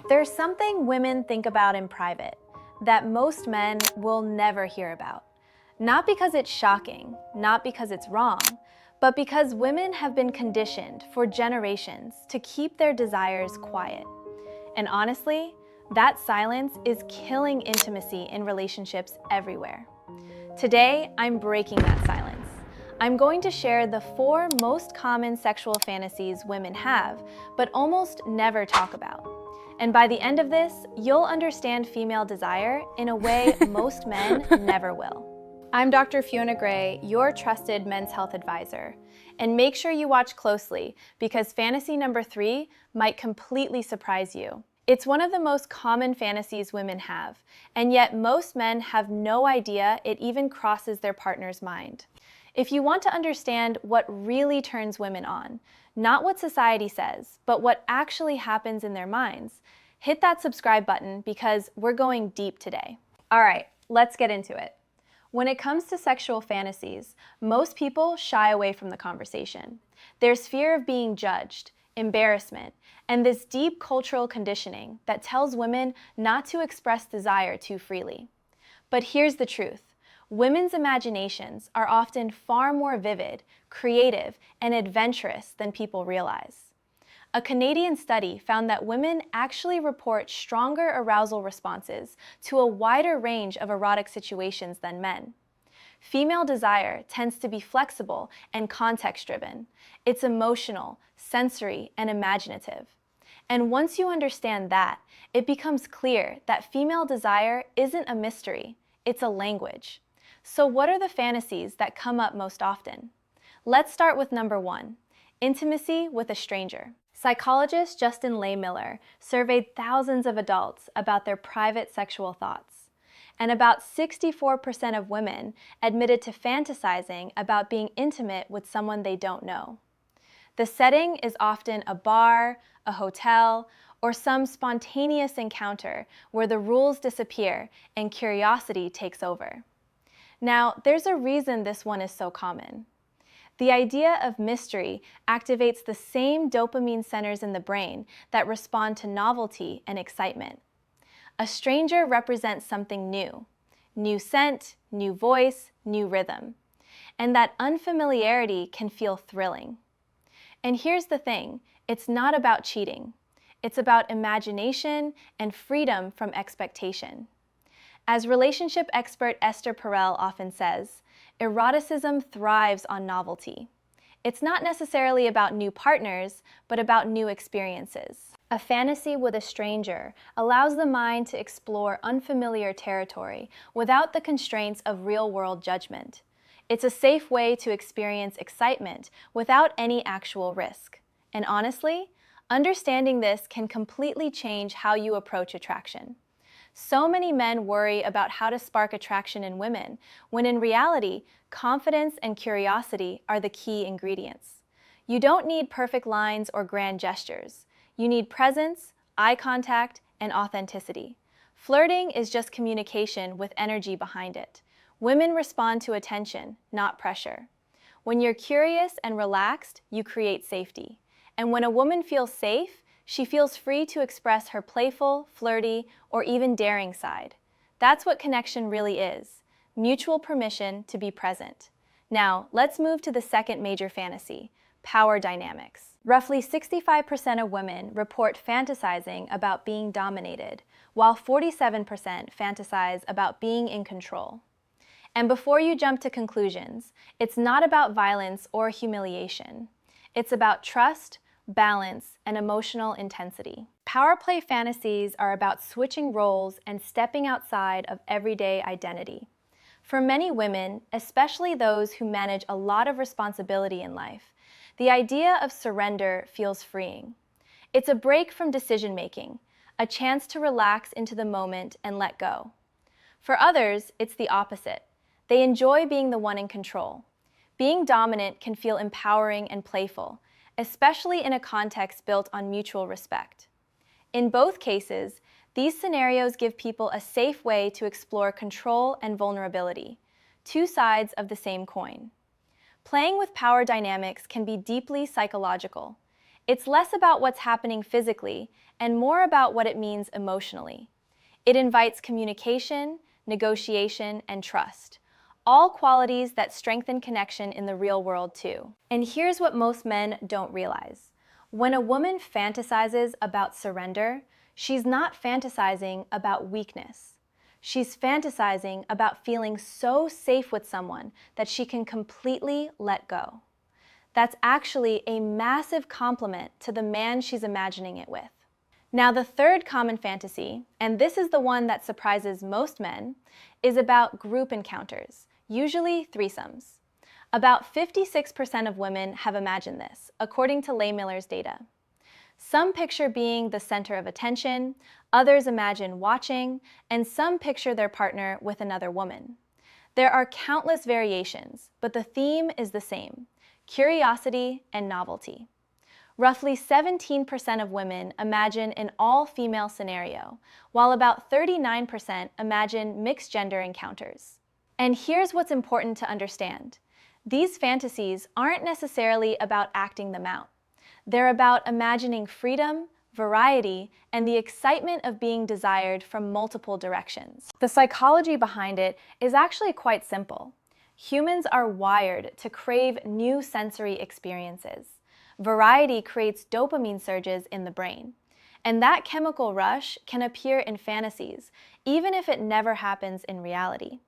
There's something women think about in private that most men will never hear about. Not because it's shocking, not because it's wrong, but because women have been conditioned for generations to keep their desires quiet. And honestly, that silence is killing intimacy in relationships everywhere. Today, I'm breaking that silence. I'm going to share the 4 most common sexual fantasies women have, but almost never talk about. And by the end of this, you'll understand female desire in a way most men never will. I'm Dr. Fiona Gray, your trusted men's health advisor. And make sure you watch closely because fantasy number 3 might completely surprise you. It's one of the most common fantasies women have, and yet most men have no idea it even crosses their partner's mind. If you want to understand what really turns women on, not what society says, but what actually happens in their minds, hit that subscribe button because we're going deep today. All right, let's get into it. When it comes to sexual fantasies, most people shy away from the conversation. There's fear of being judged, embarrassment, and this deep cultural conditioning that tells women not to express desire too freely. But here's the truth. Women's imaginations are often far more vivid, creative, and adventurous than people realize. A Canadian study found that women actually report stronger arousal responses to a wider range of erotic situations than men. Female desire tends to be flexible and context-driven. It's emotional, sensory, and imaginative. And once you understand that, it becomes clear that female desire isn't a mystery, it's a language. So what are the fantasies that come up most often? Let's start with number 1, intimacy with a stranger. Psychologist Justin Lehmiller surveyed thousands of adults about their private sexual thoughts, and about 64% of women admitted to fantasizing about being intimate with someone they don't know. The setting is often a bar, a hotel, or some spontaneous encounter where the rules disappear and curiosity takes over. Now, there's a reason this one is so common. The idea of mystery activates the same dopamine centers in the brain that respond to novelty and excitement. A stranger represents something new. New scent, new voice, new rhythm. And that unfamiliarity can feel thrilling. And here's the thing, it's not about cheating. It's about imagination and freedom from expectation. As relationship expert Esther Perel often says, eroticism thrives on novelty. It's not necessarily about new partners, but about new experiences. A fantasy with a stranger allows the mind to explore unfamiliar territory without the constraints of real-world judgment. It's a safe way to experience excitement without any actual risk. And honestly, understanding this can completely change how you approach attraction. So many men worry about how to spark attraction in women, when in reality, confidence and curiosity are the key ingredients. You don't need perfect lines or grand gestures. You need presence, eye contact, and authenticity. Flirting is just communication with energy behind it. Women respond to attention, not pressure. When you're curious and relaxed, you create safety. And when a woman feels safe, she feels free to express her playful, flirty, or even daring side. That's what connection really is, mutual permission to be present. Now, let's move to the second major fantasy, power dynamics. Roughly 65% of women report fantasizing about being dominated, while 47% fantasize about being in control. And before you jump to conclusions, it's not about violence or humiliation. It's about trust, balance, and emotional intensity. Power play fantasies are about switching roles and stepping outside of everyday identity. For many women, especially those who manage a lot of responsibility in life, the idea of surrender feels freeing. It's a break from decision-making, a chance to relax into the moment and let go. For others, it's the opposite. They enjoy being the one in control. Being dominant can feel empowering and playful, especially in a context built on mutual respect. In both cases, these scenarios give people a safe way to explore control and vulnerability, two sides of the same coin. Playing with power dynamics can be deeply psychological. It's less about what's happening physically and more about what it means emotionally. It invites communication, negotiation, and trust, all qualities that strengthen connection in the real world too. And here's what most men don't realize. When a woman fantasizes about surrender, she's not fantasizing about weakness. She's fantasizing about feeling so safe with someone that she can completely let go. That's actually a massive compliment to the man she's imagining it with. Now, the third common fantasy, and this is the one that surprises most men, is about group encounters, usually threesomes. About 56% of women have imagined this, according to Leigh-Miller's data. Some picture being the center of attention, others imagine watching, and some picture their partner with another woman. There are countless variations, but the theme is the same: curiosity and novelty. Roughly 17% of women imagine an all-female scenario, while about 39% imagine mixed-gender encounters. And here's what's important to understand. These fantasies aren't necessarily about acting them out. They're about imagining freedom, variety, and the excitement of being desired from multiple directions. The psychology behind it is actually quite simple. Humans are wired to crave new sensory experiences. Variety creates dopamine surges in the brain, and that chemical rush can appear in fantasies, even if it never happens in reality.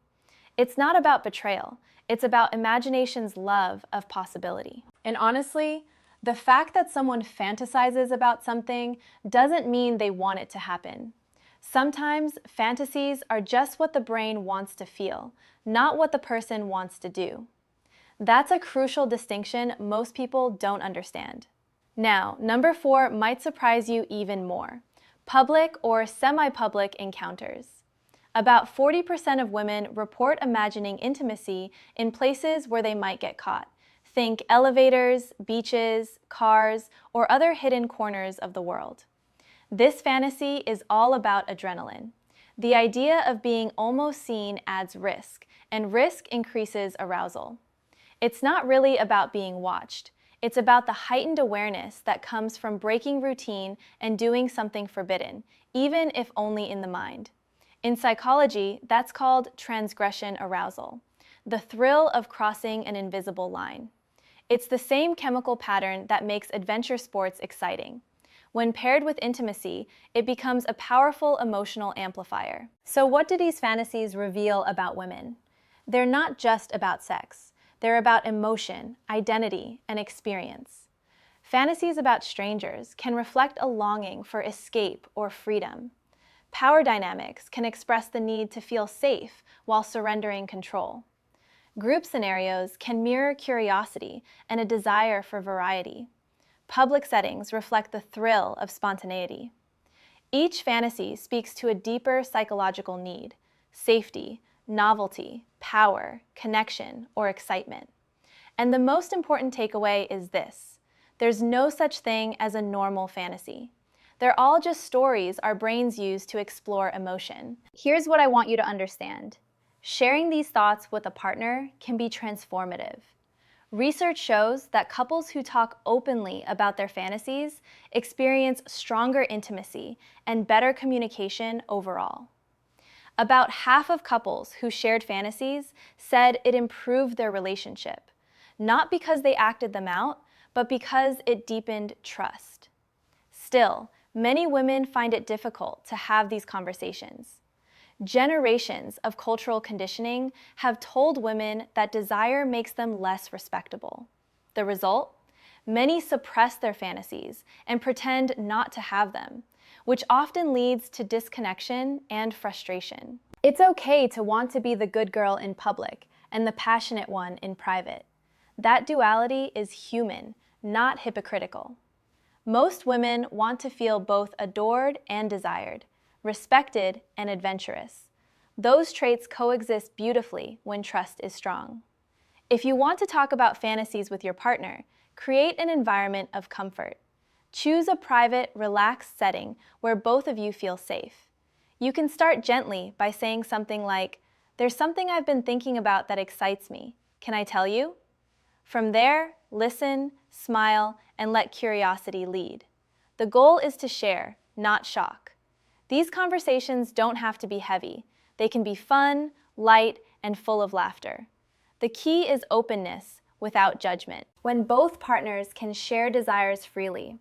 It's not about betrayal, it's about imagination's love of possibility. And honestly, the fact that someone fantasizes about something doesn't mean they want it to happen. Sometimes fantasies are just what the brain wants to feel, not what the person wants to do. That's a crucial distinction most people don't understand. Now, number 4 might surprise you even more: public or semi-public encounters. About 40% of women report imagining intimacy in places where they might get caught. Think elevators, beaches, cars, or other hidden corners of the world. This fantasy is all about adrenaline. The idea of being almost seen adds risk, and risk increases arousal. It's not really about being watched. It's about the heightened awareness that comes from breaking routine and doing something forbidden, even if only in the mind. In psychology, that's called transgression arousal, the thrill of crossing an invisible line. It's the same chemical pattern that makes adventure sports exciting. When paired with intimacy, it becomes a powerful emotional amplifier. So what do these fantasies reveal about women? They're not just about sex. They're about emotion, identity, and experience. Fantasies about strangers can reflect a longing for escape or freedom. Power dynamics can express the need to feel safe while surrendering control. Group scenarios can mirror curiosity and a desire for variety. Public settings reflect the thrill of spontaneity. Each fantasy speaks to a deeper psychological need: safety, novelty, power, connection, or excitement. And the most important takeaway is this: there's no such thing as a normal fantasy. They're all just stories our brains use to explore emotion. Here's what I want you to understand. Sharing these thoughts with a partner can be transformative. Research shows that couples who talk openly about their fantasies experience stronger intimacy and better communication overall. About half of couples who shared fantasies said it improved their relationship, not because they acted them out, but because it deepened trust. Still, many women find it difficult to have these conversations. Generations of cultural conditioning have told women that desire makes them less respectable. The result? Many suppress their fantasies and pretend not to have them, which often leads to disconnection and frustration. It's okay to want to be the good girl in public and the passionate one in private. That duality is human, not hypocritical. Most women want to feel both adored and desired, respected and adventurous. Those traits coexist beautifully when trust is strong. If you want to talk about fantasies with your partner, create an environment of comfort. Choose a private, relaxed setting where both of you feel safe. You can start gently by saying something like, "There's something I've been thinking about that excites me. Can I tell you?" From there, listen, smile, and let curiosity lead. The goal is to share, not shock. These conversations don't have to be heavy. They can be fun, light, and full of laughter. The key is openness without judgment. When both partners can share desires freely,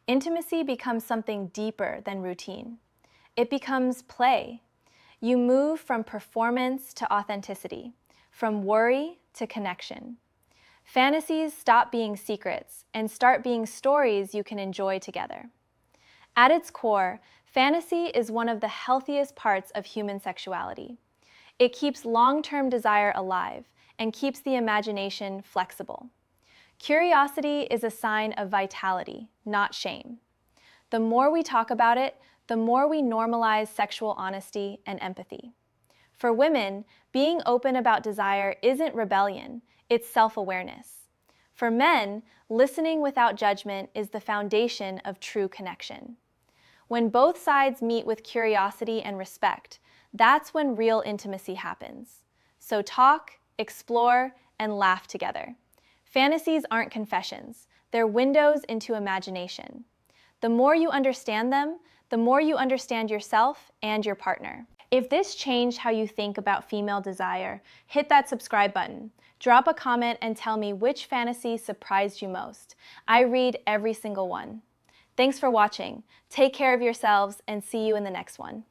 intimacy becomes something deeper than routine. It becomes play. You move from performance to authenticity, from worry to connection. Fantasies stop being secrets and start being stories you can enjoy together. At its core, fantasy is one of the healthiest parts of human sexuality. It keeps long-term desire alive and keeps the imagination flexible. Curiosity is a sign of vitality, not shame. The more we talk about it, the more we normalize sexual honesty and empathy. For women, being open about desire isn't rebellion, it's self-awareness. For men, listening without judgment is the foundation of true connection. When both sides meet with curiosity and respect, that's when real intimacy happens. So talk, explore, and laugh together. Fantasies aren't confessions, they're windows into imagination. The more you understand them, the more you understand yourself and your partner. If this changed how you think about female desire, hit that subscribe button. Drop a comment and tell me which fantasy surprised you most. I read every single one. Thanks for watching. Take care of yourselves and see you in the next one.